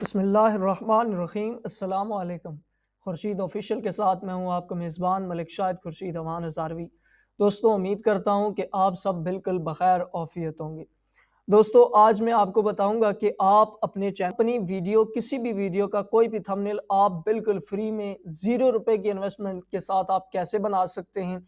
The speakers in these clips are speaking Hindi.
बिस्मिल्लाहिर्रहमानिर्रहीम अस्सलाम वालेकुम। खुर्शीद ऑफिशियल के साथ मैं हूं आपका मेज़बान मलिक शाहिद खुर्शीद अवान हज़ारवी। दोस्तों, उम्मीद करता हूं कि आप सब बिल्कुल बखैर ऑफियत होंगे। दोस्तों, आज मैं आपको बताऊंगा कि आप अपने चैनल अपनी वीडियो किसी भी वीडियो का कोई भी थंबनेल आप बिल्कुल फ्री में ₹0 की इन्वेस्टमेंट के साथ आप कैसे बना सकते हैं,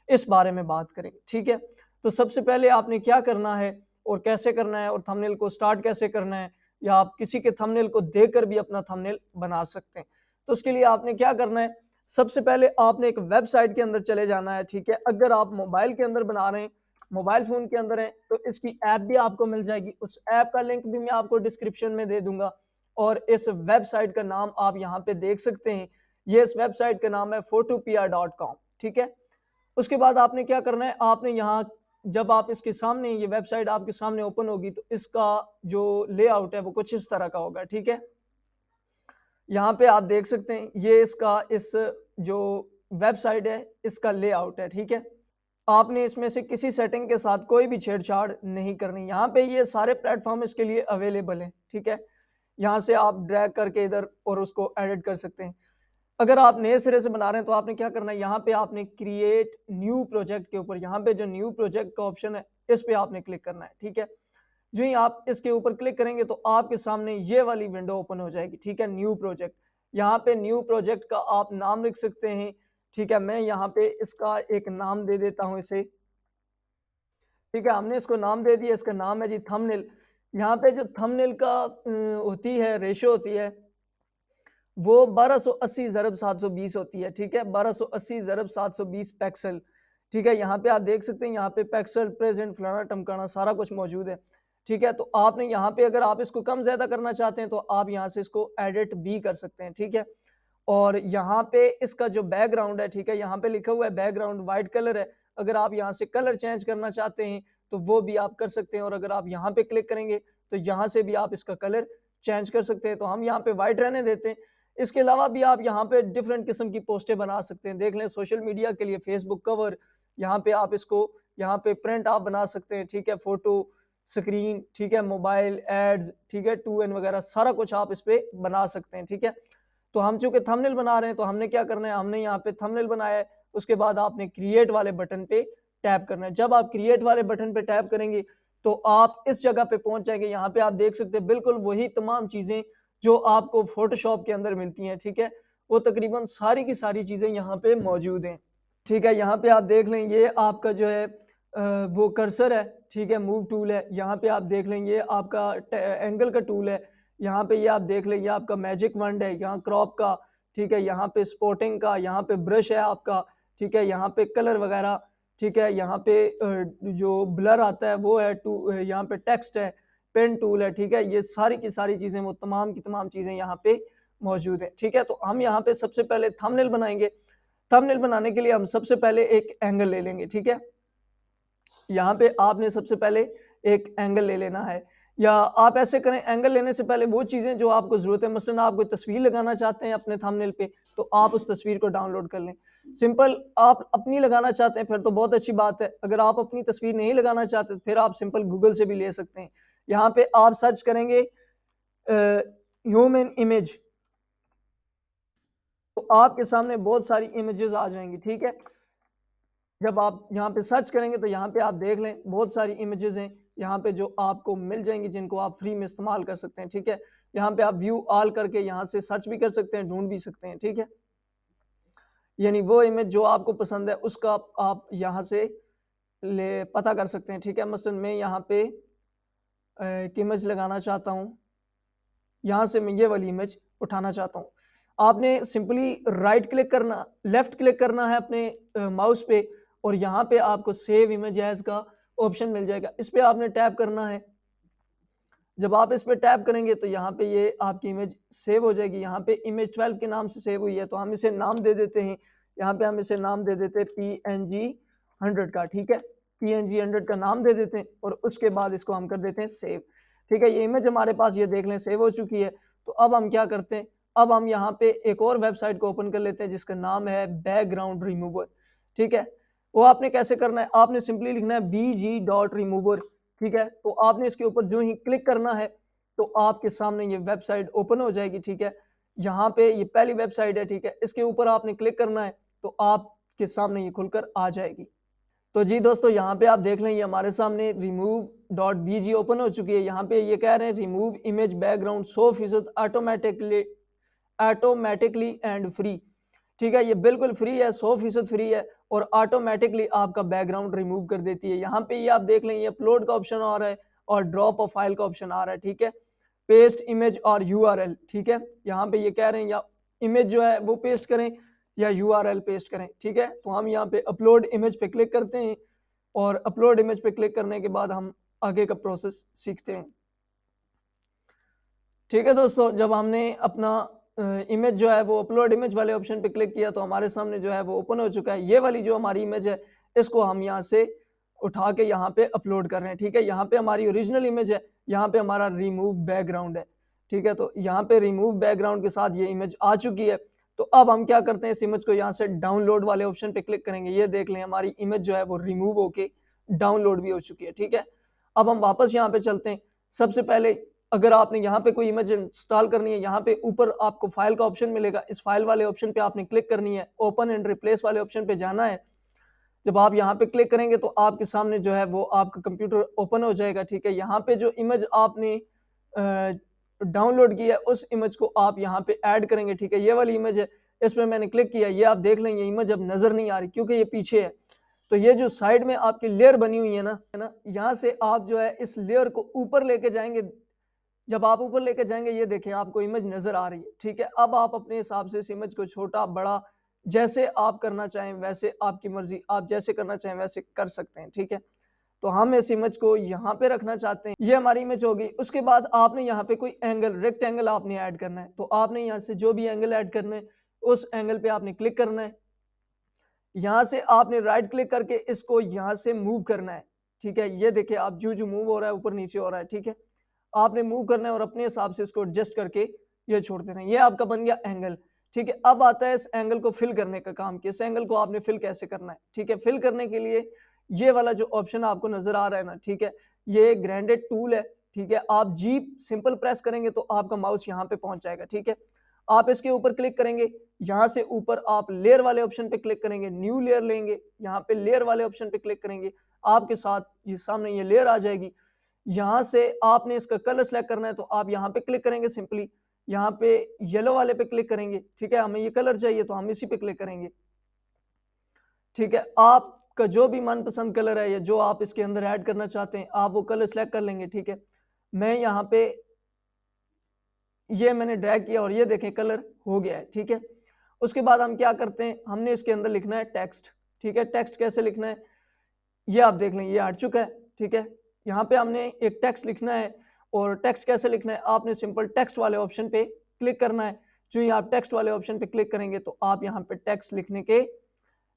इस बारे में बात करेंगे। ठीक है, तो सबसे पहले आपने क्या करना है और कैसे करना है और थंबनेल को स्टार्ट कैसे करना है, या आप किसी के थंबनेल को देखकर भी अपना थंबनेल बना सकते हैं। तो उसके लिए आपने क्या करना है, सबसे पहले आपने एक वेबसाइट के अंदर चले जाना है। ठीक है, अगर आप मोबाइल के अंदर बना रहे हैं, मोबाइल फोन के अंदर है, तो इसकी ऐप भी आपको मिल जाएगी। उस ऐप का लिंक भी मैं आपको डिस्क्रिप्शन में दे दूंगा। और इस वेबसाइट का नाम आप यहाँ पे देख सकते हैं। ये इस वेबसाइट का नाम है photopia.com। ठीक है, उसके बाद आपने क्या करना है, आपने यहाँ जब आप इसके सामने ये वेबसाइट आपके सामने ओपन होगी तो इसका जो लेआउट है वो कुछ इस तरह का होगा। ठीक है, यहाँ पे आप देख सकते हैं ये इसका इस जो वेबसाइट है इसका लेआउट है। ठीक है, आपने इसमें से किसी सेटिंग के साथ कोई भी छेड़छाड़ नहीं करनी। यहाँ पे ये सारे प्लेटफॉर्म इसके लिए अवेलेबल हैं। ठीक है, यहाँ से आप ड्रैग करके इधर और उसको एडिट कर सकते हैं। अगर आप नए सिरे से बना रहे हैं तो आपने क्या करना है, यहाँ पे आपने क्रिएट न्यू प्रोजेक्ट के ऊपर यहाँ पे जो न्यू प्रोजेक्ट का ऑप्शन है इस पे आपने क्लिक करना है। ठीक है, जो ही आप इसके ऊपर क्लिक करेंगे तो आपके सामने ये वाली विंडो ओपन हो जाएगी। ठीक है, न्यू प्रोजेक्ट, यहाँ पे न्यू प्रोजेक्ट का आप नाम लिख सकते हैं। ठीक है, मैं यहाँ पे इसका एक नाम दे देता हूँ इसे। ठीक है, हमने इसको नाम दे दिया, इसका नाम है जी थंबनेल। यहाँ पे जो थंबनेल का होती है रेशो होती है वो 1280 ज़रब 720 होती है। ठीक है, 1280 ज़रब 720 पिक्सल। ठीक है, यहाँ पे आप देख सकते हैं, यहाँ पे पिक्सल प्रेजेंट फलाना टमकाना सारा कुछ मौजूद है। ठीक है, तो आपने यहाँ पे अगर आप इसको कम ज्यादा करना चाहते हैं तो आप यहाँ से इसको एडिट भी कर सकते हैं। ठीक है, और यहाँ पे इसका जो बैकग्राउंड है, ठीक है, यहाँ पे लिखा हुआ है बैकग्राउंड वाइट कलर है। अगर आप यहाँ से कलर चेंज करना चाहते हैं तो वो भी आप कर सकते हैं, और अगर आप यहाँ पे क्लिक करेंगे तो यहाँ से भी आप इसका कलर चेंज कर सकते हैं। तो हम यहाँ पे वाइट रहने देते हैं। इसके अलावा भी आप यहाँ पे डिफरेंट किस्म की पोस्टें बना सकते हैं। देख लें, सोशल मीडिया के लिए फेसबुक कवर, यहाँ पे आप इसको यहाँ पे प्रिंट आप बना सकते हैं। ठीक है, फोटो स्क्रीन, ठीक है, मोबाइल एड्स, ठीक है, 2N वगैरह सारा कुछ आप इस पे बना सकते हैं। ठीक है, तो हम चूंकि थंबनेल बना रहे हैं तो हमने क्या करना है, हमने यहाँ पे थंबनेल बनाया है। उसके बाद आपने क्रिएट वाले बटन पे टैप करना है। जब आप क्रिएट वाले बटन पे टैप करेंगे तो आप इस जगह पे पहुंच जाएंगे। यहाँ पे आप देख सकते हैं बिल्कुल वही तमाम चीजें जो आपको फोटोशॉप के अंदर मिलती हैं। ठीक है, वो तकरीबन सारी की सारी चीजें यहाँ पे मौजूद हैं। ठीक है, यहाँ पे आप देख लें, ये आपका जो है वो कर्सर है। ठीक है, मूव टूल है। यहाँ पे आप देख लें, ये आपका एंगल का टूल है। यहाँ पे ये आप देख लें, ये आपका मैजिक वंड है, यहाँ क्रॉप का। ठीक है, यहाँ पे स्पॉटिंग का, यहाँ पे ब्रश है आपका। ठीक है, यहाँ पे कलर वगैरह। ठीक है, यहाँ पे जो ब्लर आता है वो है यहाँ पे टेक्स्ट है, पेन टूल है। ठीक है, ये सारी की सारी चीजें, वो तमाम की तमाम चीजें यहाँ पे मौजूद है। ठीक है, तो हम यहाँ पे सबसे पहले थंबनेल बनाएंगे। थंबनेल बनाने के लिए हम सबसे पहले एक एंगल ले लेंगे। ठीक है, यहाँ पे आपने सबसे पहले एक एंगल ले लेना है, या आप ऐसे करें, एंगल लेने से पहले वो चीजें जो आपको जरूरत है, मसलन आप कोई तस्वीर लगाना चाहते हैं अपने थंबनेल पे, तो आप उस तस्वीर को डाउनलोड कर लें। सिंपल आप अपनी लगाना चाहते हैं फिर तो बहुत अच्छी बात है। अगर आप अपनी तस्वीर नहीं लगाना चाहते फिर आप सिंपल गूगल से भी ले सकते हैं। यहाँ पे आप सर्च करेंगे ह्यूमन इमेज, तो आपके सामने बहुत सारी इमेजेस आ जाएंगी। ठीक है, जब आप यहाँ पे सर्च करेंगे तो यहाँ पे आप देख लें बहुत सारी इमेजेस हैं यहाँ पे जो आपको मिल जाएंगी, जिनको आप फ्री में इस्तेमाल कर सकते हैं। ठीक है, यहाँ पे आप व्यू ऑल करके यहाँ से सर्च भी कर सकते हैं, ढूंढ भी सकते हैं। ठीक है, यानी वो इमेज जो आपको पसंद है उसका आप यहाँ से ले पता कर सकते हैं। ठीक है, मसलन मैं यहाँ पे एक इमेज लगाना चाहता हूँ, यहाँ से मैं ये वाली इमेज उठाना चाहता हूँ। आपने सिंपली राइट क्लिक करना, लेफ्ट क्लिक करना है अपने माउस पे, और यहाँ पे आपको सेव इमेज एज का ऑप्शन मिल जाएगा। इस पे आपने टैप करना है। जब आप इस पे टैप करेंगे तो यहाँ पे ये आपकी इमेज सेव हो जाएगी। यहाँ पे इमेज 12 के नाम से सेव हुई है, तो हम इसे नाम दे देते हैं। यहाँ पे हम इसे नाम दे देते हैं PNG 100 का। ठीक है, PNG 100 का नाम दे देते हैं और उसके बाद इसको हम कर देते हैं सेव। ठीक है, ये इमेज हमारे पास, ये देख लें, सेव हो चुकी है। तो अब हम क्या करते हैं, अब हम यहाँ पे एक और वेबसाइट को ओपन कर लेते हैं जिसका नाम है बैकग्राउंड रिमूवर। ठीक है, वो आपने कैसे करना है, आपने सिंपली लिखना है BG.remover। ठीक है, तो आपने इसके ऊपर जो ही क्लिक करना है तो आपके सामने ये वेबसाइट ओपन हो जाएगी। ठीक है, यहाँ पे ये पहली वेबसाइट है। ठीक है, इसके ऊपर आपने क्लिक करना है तो आपके सामने ये खुलकर आ जाएगी। तो जी दोस्तों, यहाँ पे आप देख लें, ये हमारे सामने remove.bg ओपन हो चुकी है। यहाँ पे ये कह रहे हैं remove image background 100% automatically and free. ठीक है, ये बिल्कुल फ्री है, 100% फ्री है और ऑटोमेटिकली आपका बैकग्राउंड रिमूव कर देती है। यहाँ पे ये आप देख लें, ये अपलोड का ऑप्शन आ रहा है और ड्रॉप ऑफ फाइल का ऑप्शन आ रहा है। ठीक है, पेस्ट इमेज और यूआरएल। ठीक है, यहाँ पे ये कह रहे हैं या इमेज जो है वो पेस्ट करें या यूआरएल पेस्ट करें। ठीक है, तो हम यहाँ पे अपलोड इमेज पे क्लिक करते हैं और अपलोड इमेज पे क्लिक करने के बाद हम आगे का प्रोसेस सीखते हैं। ठीक है दोस्तों, जब हमने अपना इमेज जो है वो अपलोड इमेज वाले ऑप्शन पे क्लिक किया तो हमारे सामने जो है वो ओपन हो चुका है। ये वाली जो हमारी इमेज है इसको हम यहाँ से उठा के यहाँ पे अपलोड कर रहे हैं। ठीक है, यहाँ पे हमारी ओरिजिनल इमेज है, यहाँ पे हमारा रिमूव बैकग्राउंड है। ठीक है, तो यहाँ पे रिमूव बैकग्राउंड के साथ ये इमेज आ चुकी है। तो अब हम क्या करते हैं, इस इमेज को यहाँ से डाउनलोड वाले ऑप्शन पे क्लिक करेंगे। ये देख लें, हमारी इमेज जो है वो रिमूव होके डाउनलोड भी हो चुकी है। ठीक है, अब हम वापस यहाँ पे चलते हैं। सबसे पहले अगर आपने यहाँ पे कोई इमेज इंस्टॉल करनी है, यहाँ पे ऊपर आपको फाइल का ऑप्शन मिलेगा, इस फाइल वाले ऑप्शन पे आपने क्लिक करनी है, ओपन एंड रिप्लेस वाले ऑप्शन पे जाना है। जब आप यहाँ पे क्लिक करेंगे तो आपके सामने जो है वो आपका कंप्यूटर ओपन हो जाएगा। ठीक है, यहाँ पे जो इमेज आपने डाउनलोड की है उस इमेज को आप यहाँ पे ऐड करेंगे। ठीक है, ये वाली इमेज है, इस पर मैंने क्लिक किया, ये आप देख लें ये इमेज अब नजर नहीं आ रही क्योंकि ये पीछे है। तो ये जो साइड में आपकी लेयर बनी हुई है ना, यहाँ से आप जो है इस लेयर को ऊपर लेके जाएंगे। जब आप ऊपर लेके जाएंगे ये देखें आपको इमेज नजर आ रही है। ठीक है, अब आप अपने हिसाब से इस इमेज को छोटा बड़ा जैसे आप करना चाहें वैसे आपकी मर्जी, आप जैसे करना चाहें वैसे कर सकते हैं। ठीक है, तो हम इस इमेज को यहाँ पे रखना चाहते हैं, ये हमारी इमेज होगी। उसके बाद आपने यहाँ पे कोई एंगल रेक्टेंगल आपने ऐड करना है, तो आपने यहाँ से जो भी एंगल ऐड करना है उस एंगल पे आपने क्लिक करना है। यहाँ से आपने राइट क्लिक करके इसको यहाँ से मूव करना है। ठीक है, ये देखिए आप जो मूव हो रहा है ऊपर नीचे हो रहा है। ठीक है, आपने मूव करना है और अपने हिसाब से इसको एडजस्ट करके ये छोड़ देना है। ये आपका बन गया एंगल। ठीक है, अब आता है इस एंगल को फिल करने का काम कि इस एंगल को आपने फिल कैसे करना है। ठीक है, फिल करने के लिए ये वाला जो ऑप्शन आपको नजर आ रहा है ना, ठीक है, ये ग्राइंडेड टूल है। ठीक है, आप जी सिंपल प्रेस करेंगे तो आपका माउस यहाँ पे पहुंच जाएगा। ठीक है, आप इसके ऊपर क्लिक करेंगे, यहाँ से ऊपर आप लेयर वाले ऑप्शन पे क्लिक करेंगे, न्यू लेयर लेंगे, यहाँ पे लेयर वाले ऑप्शन पे क्लिक करेंगे, आपके साथ ये सामने ये लेयर आ जाएगी। यहाँ से आपने इसका कलर सेलेक्ट करना है तो आप यहाँ पे क्लिक करेंगे, सिंपली यहाँ पे येलो वाले पे क्लिक करेंगे। ठीक है, हमें ये कलर चाहिए तो हम इसी पे क्लिक करेंगे। ठीक है, आपका जो भी मनपसंद कलर है या जो आप इसके अंदर ऐड करना चाहते हैं आप वो कलर सेलेक्ट कर लेंगे। ठीक है, मैं यहाँ पे ये मैंने ड्रैग किया और ये देखें कलर हो गया है। ठीक है, उसके बाद हम क्या करते हैं, हमने इसके अंदर लिखना है टेक्स्ट। ठीक है, टेक्स्ट कैसे लिखना है ये आप देख लें, ये हट चुका है। ठीक है, यहाँ पे हमने एक टेक्स्ट लिखना है और टेक्स्ट कैसे लिखना है, आपने सिंपल टेक्स्ट वाले ऑप्शन पे क्लिक करना है। जो ही आप टेक्स्ट वाले ऑप्शन पे क्लिक करेंगे तो आप यहाँ पे टेक्स्ट लिखने के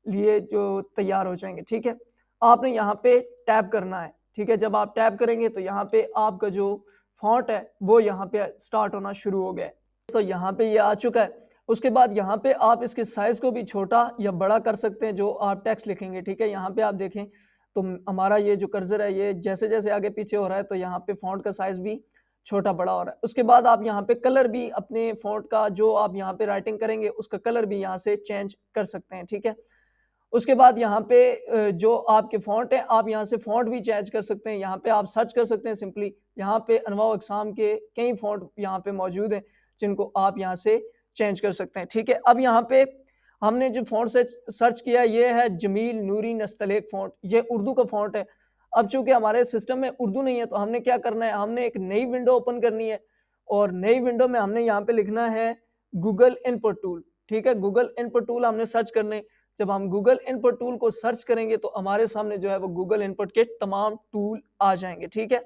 लिए जो तैयार हो जाएंगे। ठीक है, आपने यहाँ पे टैप करना है। ठीक है, जब आप टैप करेंगे तो यहाँ पे आपका जो फॉन्ट है वो यहाँ पे स्टार्ट होना शुरू हो गया है। तो यहाँ पे ये आ चुका है। उसके बाद यहाँ पे आप इसके साइज को भी छोटा या बड़ा कर सकते हैं जो आप टेक्स्ट लिखेंगे। ठीक है, यहाँ पे आप देखें तो हमारा ये जो कर्सर है ये जैसे जैसे आगे पीछे हो रहा है तो यहाँ पे फॉन्ट का साइज भी छोटा बड़ा हो रहा है। उसके बाद आप यहाँ पे कलर भी अपने फॉन्ट का जो आप यहाँ पे राइटिंग करेंगे उसका कलर भी यहाँ से चेंज कर सकते हैं। ठीक है, उसके बाद यहाँ पे जो आपके फॉन्ट है आप यहाँ से फॉन्ट भी चेंज कर सकते हैं। यहाँ पे आप सर्च कर सकते हैं सिंपली, यहाँ पे अनवा अकसाम के कई फॉन्ट यहाँ पे मौजूद हैं जिनको आप यहाँ से चेंज कर सकते हैं। ठीक है, अब यहाँ पे हमने जो फॉन्ट से सर्च किया ये है जमील नूरी नस्तलेक फॉन्ट, ये उर्दू का फॉन्ट है। अब चूंकि हमारे सिस्टम में उर्दू नहीं है तो हमने क्या करना है, हमने एक नई विंडो ओपन करनी है और नई विंडो में हमने यहाँ पे लिखना है गूगल इनपुट टूल। ठीक है, गूगल इनपुट टूल हमने सर्च करने। जब हम गूगल इनपुट टूल को सर्च करेंगे तो हमारे सामने जो है वो गूगल इनपुट के तमाम टूल आ जाएंगे। ठीक है,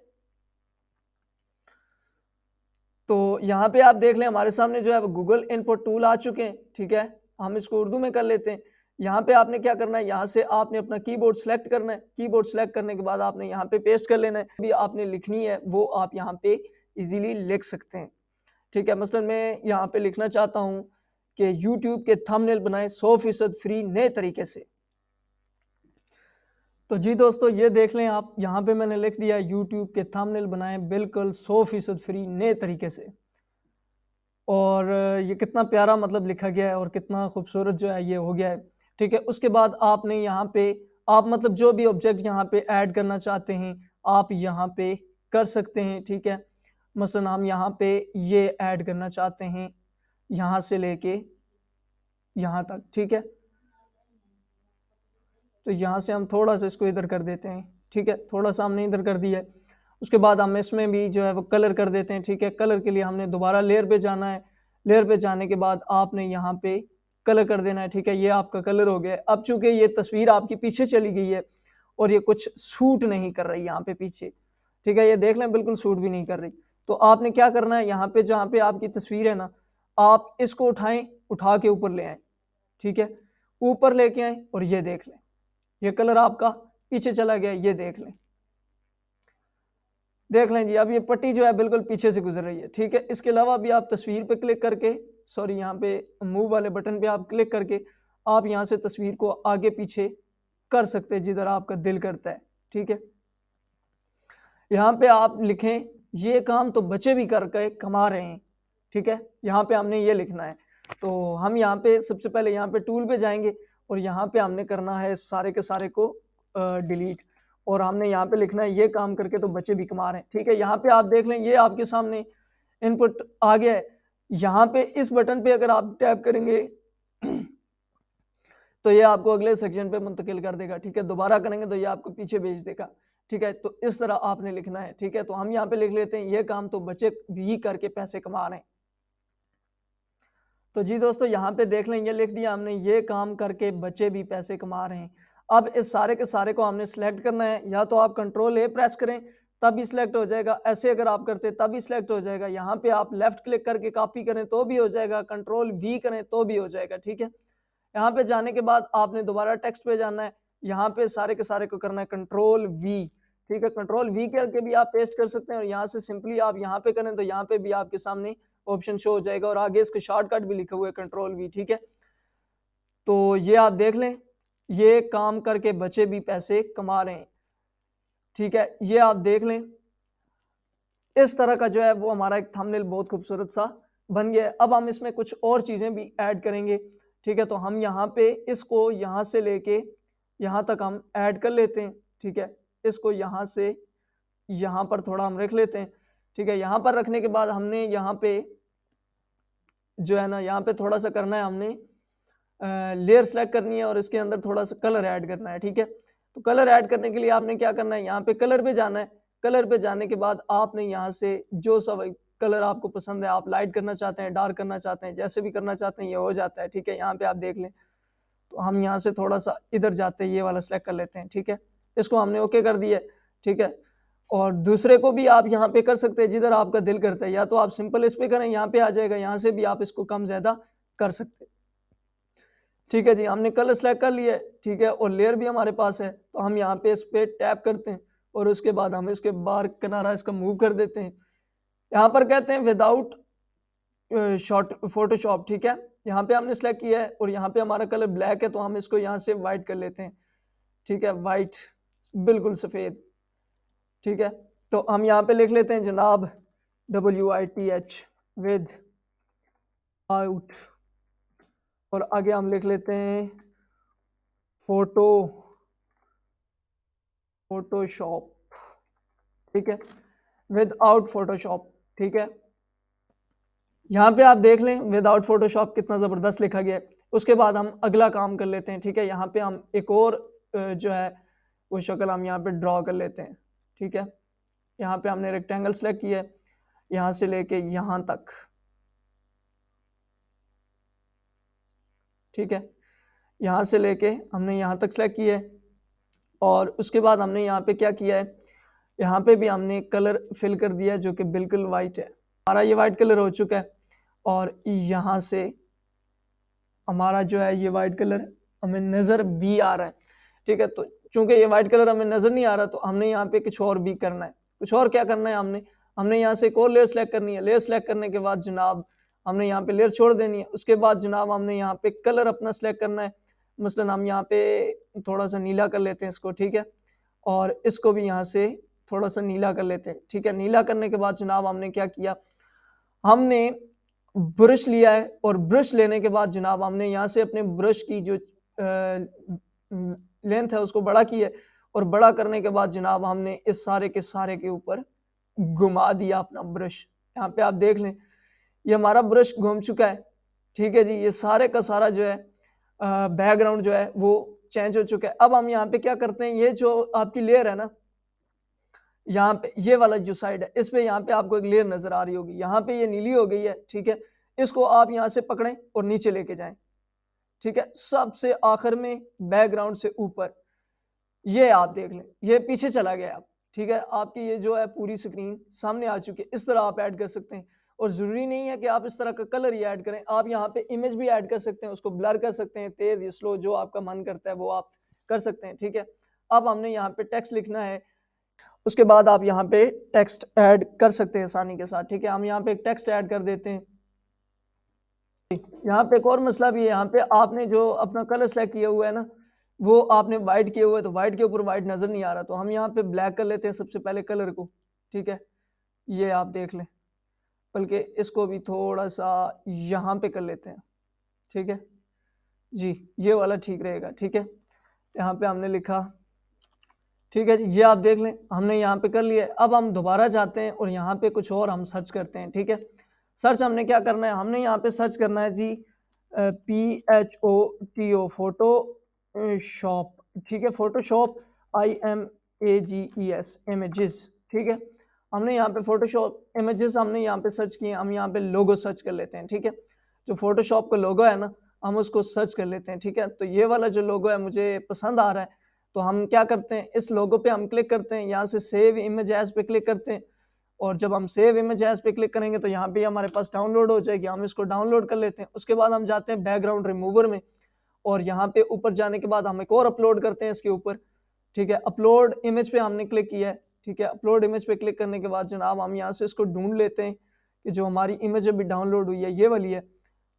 तो यहाँ पे आप देख लें हमारे सामने जो है वो गूगल इनपुट टूल आ चुके हैं। ठीक है, हम इसको उर्दू में कर लेते हैं। यहाँ पे आपने क्या करना है, यहाँ से आपने अपना कीबोर्ड सेलेक्ट करना है। कीबोर्ड सेलेक्ट करने के बाद आपने यहाँ पे पेस्ट कर लेना है, भी आपने लिखनी है वो आप यहाँ पे इजीली लिख सकते हैं। ठीक है, मसलन मैं यहाँ पे लिखना चाहता हूँ कि YouTube के थंबनेल बनाएं 100% फ्री नए तरीके से। तो जी दोस्तों, ये देख लें आप, यहाँ पे मैंने लिख दिया यूट्यूब के थंबनेल बनाए बिल्कुल 100% फ्री नए तरीके से। और ये कितना प्यारा मतलब लिखा गया है और कितना खूबसूरत जो है ये हो गया है। ठीक है, उसके बाद आपने यहाँ पे आप मतलब जो भी ऑब्जेक्ट यहाँ पे ऐड करना चाहते हैं आप यहाँ पे कर सकते हैं। ठीक है, मसलन हम यहाँ पे ये ऐड करना चाहते हैं यहाँ से लेके यहाँ तक। ठीक है, तो यहाँ से हम थोड़ा सा इसको इधर कर देते हैं। ठीक है, थोड़ा सा हमने इधर कर दिया है। उसके बाद हम इसमें भी जो है वो कलर कर देते हैं। ठीक है, कलर के लिए हमने दोबारा लेयर पे जाना है। लेयर पे जाने के बाद आपने यहाँ पे कलर कर देना है। ठीक है, ये आपका कलर हो गया। अब चूंकि ये तस्वीर आपकी पीछे चली गई है और ये कुछ सूट नहीं कर रही यहाँ पे पीछे। ठीक है, ये देख लें बिल्कुल सूट भी नहीं कर रही। तो आपने क्या करना है, यहाँ पे जहाँ पे आपकी तस्वीर है ना, आप इसको उठाएं, उठा के ऊपर ले आए। ठीक है, ऊपर लेके आए और ये देख लें ये कलर आपका पीछे चला गया। ये देख लें, देख लें जी, अब ये पट्टी जो है बिल्कुल पीछे से गुजर रही है। ठीक है, इसके अलावा भी आप तस्वीर पे क्लिक करके, सॉरी यहाँ पे मूव वाले बटन पे आप क्लिक करके आप यहाँ से तस्वीर को आगे पीछे कर सकते हैं जिधर आपका दिल करता है। ठीक है, यहाँ पे आप लिखें ये काम तो बच्चे भी करके कमा रहे हैं। ठीक है, यहाँ पे हमने ये लिखना है। तो हम यहाँ पे सबसे पहले यहाँ पे टूल पे जाएंगे और यहाँ पे हमने करना है सारे के सारे को डिलीट, और हमने यहाँ पे लिखना है ये काम करके तो बच्चे भी कमा रहे हैं। ठीक है, यहाँ पे आप देख लें ये आपके सामने इनपुट आ गया है। यहाँ पे इस बटन पे अगर आप टैप करेंगे तो ये आपको अगले सेक्शन पे मुंतकिल कर देगा। ठीक है, दोबारा करेंगे तो ये आपको पीछे भेज देगा। ठीक है, तो इस तरह आपने लिखना है। ठीक है, तो हम यहाँ पे लिख लेते हैं ये काम तो बच्चे भी करके पैसे कमा रहे हैं। तो जी दोस्तों, यहाँ पे देख लें ये लिख दिया हमने ये काम करके बच्चे भी पैसे कमा रहे हैं। अब इस सारे के सारे को हमने सिलेक्ट करना है। या तो आप कंट्रोल ए प्रेस करें तब भी सिलेक्ट हो जाएगा, ऐसे अगर आप करते तब भी सिलेक्ट हो जाएगा। यहाँ पे आप लेफ्ट क्लिक करके कॉपी करें तो भी हो जाएगा, कंट्रोल वी करें तो भी हो जाएगा। ठीक है, यहाँ पे जाने के बाद आपने दोबारा टेक्स्ट पे जाना है। यहाँ पे सारे के सारे को करना है कंट्रोल वी। ठीक है, कंट्रोल वी करके भी आप पेस्ट कर सकते हैं और यहाँ से सिंपली आप यहाँ पे करें तो यहाँ पे भी आपके सामने ऑप्शन शो हो जाएगा और आगे इसका शॉर्टकट भी लिखा हुआ है कंट्रोल वी। ठीक है, तो ये आप देख लें ये काम करके बच्चे भी पैसे कमा रहे हैं। ठीक है, ये आप देख लें इस तरह का जो है वो हमारा एक थंबनेल बहुत खूबसूरत सा बन गया है। अब हम इसमें कुछ और चीज़ें भी ऐड करेंगे। ठीक है, तो हम यहाँ पे इसको यहाँ से लेके यहाँ तक हम ऐड कर लेते हैं। ठीक है, इसको यहाँ से यहाँ पर थोड़ा हम रख लेते हैं। ठीक है, यहाँ पर रखने के बाद हमने यहाँ पे जो है ना यहाँ पे थोड़ा सा करना है, हमने लेयर सेलेक्ट करनी है और इसके अंदर थोड़ा सा कलर ऐड करना है। ठीक है, तो कलर ऐड करने के लिए आपने क्या करना है, यहाँ पे कलर पे जाना है। कलर पे जाने के बाद आपने यहाँ से जो सा कलर आपको पसंद है, आप लाइट करना चाहते हैं, डार्क करना चाहते हैं, जैसे भी करना चाहते हैं ये हो जाता है। ठीक है, यहाँ पे आप देख लें तो हम यहाँ से थोड़ा सा इधर जाते हैं, ये वाला सेलेक्ट कर लेते हैं। ठीक है, इसको हमने ओके कर दिया। ठीक है, और दूसरे को भी आप यहाँ पे कर सकते हैं जिधर आपका दिल करता है, या तो आप सिंपल इस पे करें यहाँ पे आ जाएगा, यहाँ से भी आप इसको कम ज्यादा कर सकते हैं। ठीक है जी, हमने कलर सेलेक्ट कर लिया है। ठीक है, और लेयर भी हमारे पास है तो हम यहाँ पे इस पे टैप करते हैं और उसके बाद हम इसके बाहर किनारा इसका मूव कर देते हैं। यहाँ पर कहते हैं विदाउट शॉर्ट फोटोशॉप। ठीक है, यहाँ पे हमने सेलेक्ट किया है और यहाँ पे हमारा कलर ब्लैक है तो हम इसको यहाँ से वाइट कर लेते हैं। ठीक है, वाइट बिल्कुल सफ़ेद। ठीक है, तो हम यहाँ पे लिख लेते हैं जनाब WITH विद आउट, और आगे हम लिख लेते हैं फोटोशॉप। ठीक है, विदाउट फोटोशॉप। ठीक है, यहाँ पे आप देख लें विदाउट फोटोशॉप कितना ज़बरदस्त लिखा गया है। उसके बाद हम अगला काम कर लेते हैं। ठीक है, यहाँ पे हम एक और जो है वो शक्ल हम यहाँ पे ड्रॉ कर लेते हैं। ठीक है, यहाँ पे हमने रेक्टेंगल सेलेक्ट किया है यहाँ से लेके यहाँ तक। ठीक है, यहाँ से लेके हमने यहाँ तक सेलेक्ट किया है और उसके बाद हमने यहाँ पे क्या किया है, यहाँ पे भी हमने कलर फिल कर दिया है जो कि बिल्कुल वाइट है। हमारा ये वाइट कलर हो चुका है और यहाँ से हमारा जो है ये वाइट कलर हमें नज़र भी आ रहा है। ठीक है, तो चूंकि ये वाइट कलर हमें नज़र नहीं आ रहा तो हमने यहाँ पे कुछ और भी करना है। कुछ और क्या करना है, हमने यहाँ से एक और लेयर सेलेक्ट करनी है। लेयर सेलेक्ट करने के बाद जनाब हमने यहाँ पे लेयर छोड़ देनी है। उसके बाद जनाब हमने यहाँ पे कलर अपना सेलेक्ट करना है। मसलन हम यहाँ पे थोड़ा सा नीला कर लेते हैं इसको, ठीक है, और इसको भी यहाँ से थोड़ा सा नीला कर लेते हैं, ठीक है। नीला करने के बाद जनाब हमने क्या किया, हमने ब्रश लिया है, और ब्रश लेने के बाद जनाब हमने यहाँ से अपने ब्रश की जो लेंथ है उसको बड़ा किया है, और बड़ा करने के बाद जनाब हमने इस सारे के सारे के ऊपर घुमा दिया अपना ब्रश। यहाँ पे आप देख लें ये हमारा ब्रश घूम चुका है, ठीक है जी। ये सारे का सारा जो है बैकग्राउंड जो है वो चेंज हो चुका है। अब हम यहाँ पे क्या करते हैं, ये जो आपकी लेयर है ना, यहाँ पे ये वाला जो साइड है इस पे यहाँ पे आपको एक लेयर नजर आ रही होगी, यहाँ पे ये नीली हो गई है, ठीक है। इसको आप यहाँ से पकड़ें और नीचे लेके जाएं, ठीक है, सबसे आखिर में बैकग्राउंड से ऊपर। ये आप देख लें ये पीछे चला गया अब, ठीक है। आपकी ये जो है पूरी स्क्रीन सामने आ चुकी है। इस तरह आप ऐड कर सकते हैं, और ज़रूरी नहीं है कि आप इस तरह का कलर ही ऐड करें, आप यहाँ पे इमेज भी ऐड कर सकते हैं, उसको ब्लर कर सकते हैं, तेज़ या स्लो जो आपका मन करता है वो आप कर सकते हैं, ठीक है। अब हमने यहाँ पे टेक्स्ट लिखना है, उसके बाद आप यहाँ पे टेक्स्ट ऐड कर सकते हैं आसानी के साथ, ठीक है। हम यहाँ पे एक टेक्स्ट ऐड कर देते हैं। यहाँ पे एक और मसला भी है, यहाँ पे आपने जो अपना कलर सेलेक्ट किया हुआ है ना, वो आपने वाइट किया हुआ है, तो वाइट के ऊपर वाइट नजर नहीं आ रहा, तो हम यहाँ पे ब्लैक कर लेते हैं सबसे पहले कलर को, ठीक है। ये आप देख लें, बल्कि इसको भी थोड़ा सा यहाँ पे कर लेते हैं, ठीक है जी, ये वाला ठीक रहेगा, ठीक है। यहाँ पे हमने लिखा, ठीक है जी, ये आप देख लें हमने यहाँ पे कर लिया है। अब हम दोबारा जाते हैं और यहाँ पे कुछ और हम सर्च करते हैं, ठीक है। सर्च हमने क्या करना है, हमने यहाँ पे सर्च करना है जी PHOTO फोटो शॉप, ठीक है, फोटोशॉप IMAGES इमेजेस, ठीक है। हमने यहाँ पे फोटोशॉप इमेजेस हमने यहाँ पे सर्च किए, हम यहाँ पे लोगो सर्च कर लेते हैं, ठीक है। जो फोटोशॉप का लोगो है ना, हम उसको सर्च कर लेते हैं, ठीक है। तो ये वाला जो लोगो है मुझे पसंद आ रहा है, तो हम क्या करते हैं, इस लोगो पे हम क्लिक करते हैं, यहाँ से सेव इमेज एज पे क्लिक करते हैं, और जब हम सेव इमेज एज पे क्लिक करेंगे तो यहाँ पे हमारे पास डाउनलोड हो जाएगी, हम इसको डाउनलोड कर लेते हैं। उसके बाद हम जाते हैं बैकग्राउंड रिमूवर में, और यहाँ पे ऊपर जाने के बाद हम एक और अपलोड करते हैं इसके ऊपर, ठीक है। अपलोड इमेज पे हमने क्लिक किया है, ठीक है। अपलोड इमेज पे क्लिक करने के बाद जनाब हम यहाँ से इसको ढूंढ लेते हैं कि जो हमारी इमेज अभी डाउनलोड हुई है ये वाली है,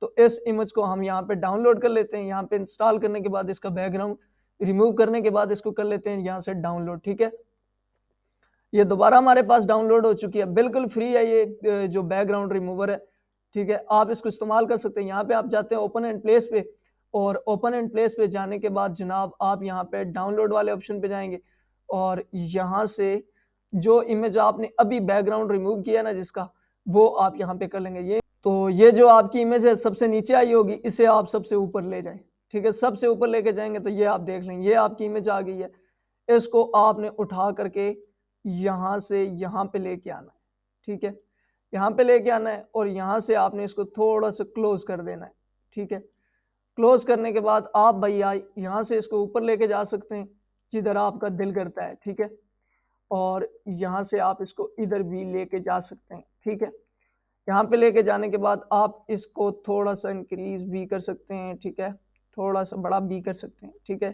तो इस इमेज को हम यहाँ पे डाउनलोड कर लेते हैं। यहाँ पे इंस्टॉल करने के बाद इसका बैकग्राउंड रिमूव करने के बाद इसको कर लेते हैं यहाँ से डाउनलोड, ठीक है। ये दोबारा हमारे पास डाउनलोड हो चुकी है, बिल्कुल फ्री है ये जो बैकग्राउंड रिमूवर है, ठीक है। आप इसको इस्तेमाल कर सकते हैं। यहाँ पे आप जाते हैं ओपन एंड प्लेस पे, और ओपन एंड प्लेस पे जाने के बाद जनाब आप यहाँ पे डाउनलोड वाले ऑप्शन पे जाएंगे, और यहाँ से जो इमेज आपने अभी बैकग्राउंड रिमूव किया ना जिसका, वो आप यहाँ पे कर लेंगे। ये तो ये जो आपकी इमेज है सबसे नीचे आई होगी, इसे आप सबसे ऊपर ले जाएं, ठीक है। सबसे ऊपर लेके जाएंगे तो ये आप देख लें ये आपकी इमेज आ गई है। इसको आपने उठा करके यहाँ से यहाँ पे लेके आना है, ठीक है। यहाँ पे लेके आना है, और यहाँ से आपने इसको थोड़ा सा क्लोज कर देना है, ठीक है। क्लोज करने के बाद आप भैया यहाँ से इसको ऊपर लेके जा सकते हैं जिधर आपका दिल करता है, ठीक है। और यहाँ से आप इसको इधर भी लेके जा सकते हैं, ठीक है। यहाँ पे लेके जाने के बाद आप इसको थोड़ा सा इंक्रीज भी कर सकते हैं, ठीक है, थोड़ा सा बड़ा भी कर सकते हैं, ठीक है।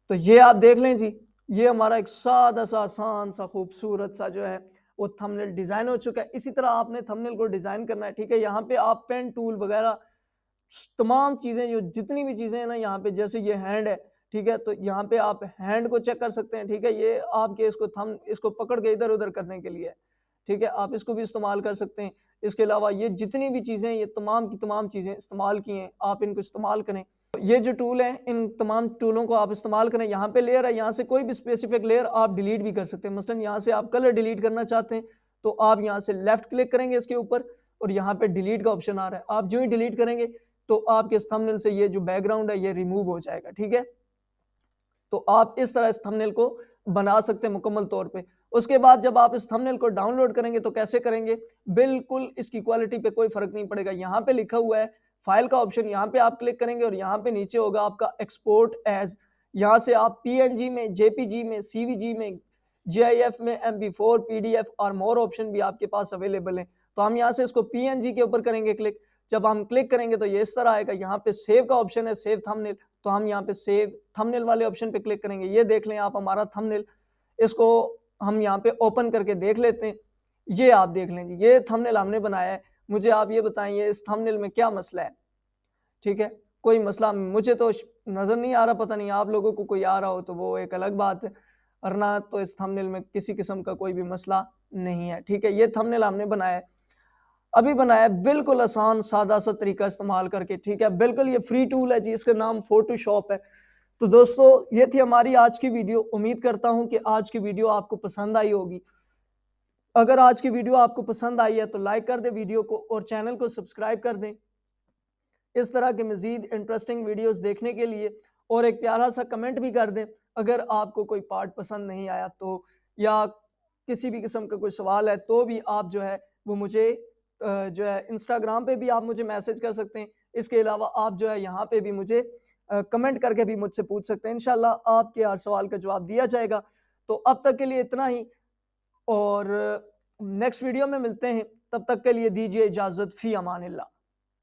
तो ये आप देख लें जी, ये हमारा एक सादा सा आसान सा खूबसूरत सा जो है वो थंबनेल डिजाइन हो चुका है। इसी तरह आपने थंबनेल को डिजाइन करना है, ठीक है। यहाँ पे आप पेन टूल वगैरह तमाम चीजें जो जितनी भी चीजें हैं ना, यहाँ पे जैसे ये हैंड है, ठीक है, तो यहाँ पे आप हैंड को चेक कर सकते हैं, ठीक है। ये आपके इसको पकड़ के इधर उधर करने के लिए है, ठीक है, आप इसको भी इस्तेमाल कर सकते हैं। इसके अलावा ये जितनी भी चीजें ये तमाम की तमाम चीजें इस्तेमाल की हैं, आप इनको इस्तेमाल करें। ये जो टूल है इन तमाम टूलों को आप इस्तेमाल करें। यहाँ पे लेयर है, यहाँ से कोई भी स्पेसिफिक लेयर आप डिलीट भी कर सकते हैं। मसलन यहाँ से आप कलर डिलीट करना चाहते हैं तो आप यहाँ से लेफ्ट क्लिक करेंगे इसके ऊपर, और यहाँ पे डिलीट का ऑप्शन आ रहा है, आप जो ही डिलीट करेंगे तो आपके इस थंबनेल से ये जो बैकग्राउंड है ये रिमूव हो जाएगा, ठीक है। तो आप इस तरह इस थंबनेल को बना सकते हैं मुकम्मल तौर पे। उसके बाद जब आप इस थंबनेल को डाउनलोड करेंगे तो कैसे करेंगे, बिल्कुल इसकी क्वालिटी पे कोई फर्क नहीं पड़ेगा। यहाँ पे लिखा हुआ है फाइल का ऑप्शन, यहाँ पे आप क्लिक करेंगे और यहाँ पे नीचे होगा आपका एक्सपोर्ट एज। यहाँ से आप PNG में, JPG में, CVG में, GIF में, MP4, PDF और मोर ऑप्शन भी आपके पास अवेलेबल है। तो हम यहाँ से इसको PNG के ऊपर करेंगे क्लिक। जब हम क्लिक करेंगे तो ये इस तरह आएगा। यहाँ पे सेव का ऑप्शन है, सेव थंबनेल, तो हम यहाँ पे सेव थंबनेल वाले ऑप्शन पे क्लिक करेंगे। ये देख लें आप हमारा थंबनेल, इसको हम यहाँ पे ओपन करके देख लेते हैं। ये आप देख लें जी, ये थंबनेल हमने बनाया है। मुझे आप ये बताएं ये इस थंबनेल में क्या मसला है, ठीक है। कोई मसला मुझे तो नज़र नहीं आ रहा, पता नहीं आप लोगों को कोई आ रहा हो तो वो एक अलग बात है, वरना तो इस थंबनेल में किसी किस्म का कोई भी मसला नहीं है। ठीक है, ये थंबनेल हमने बनाया है, अभी बनाया है, बिल्कुल आसान सादा सा तरीका इस्तेमाल करके। ठीक है, बिल्कुल ये फ्री टूल है जी, इसका नाम फोटोशॉप है। तो दोस्तों ये थी हमारी आज की वीडियो। उम्मीद करता हूं कि आज की वीडियो आपको पसंद आई होगी। अगर आज की वीडियो आपको पसंद आई है तो लाइक कर दें वीडियो को और चैनल को सब्सक्राइब कर दें इस तरह के मजीद इंटरेस्टिंग वीडियोस देखने के लिए, और एक प्यारा सा कमेंट भी कर दें अगर आपको कोई पार्ट पसंद नहीं आया तो, या किसी भी किस्म का कोई सवाल है तो भी आप जो है वो मुझे जो है इंस्टाग्राम पे भी आप मुझे मैसेज कर सकते हैं। इसके अलावा आप जो है यहाँ पे भी मुझे कमेंट करके भी मुझसे पूछ सकते हैं। इंशाल्लाह आपके हर सवाल का जवाब दिया जाएगा। तो अब तक के लिए इतना ही, और नेक्स्ट वीडियो में मिलते हैं। तब तक के लिए दीजिए इजाज़त, फ़ी अमानिल्लाह।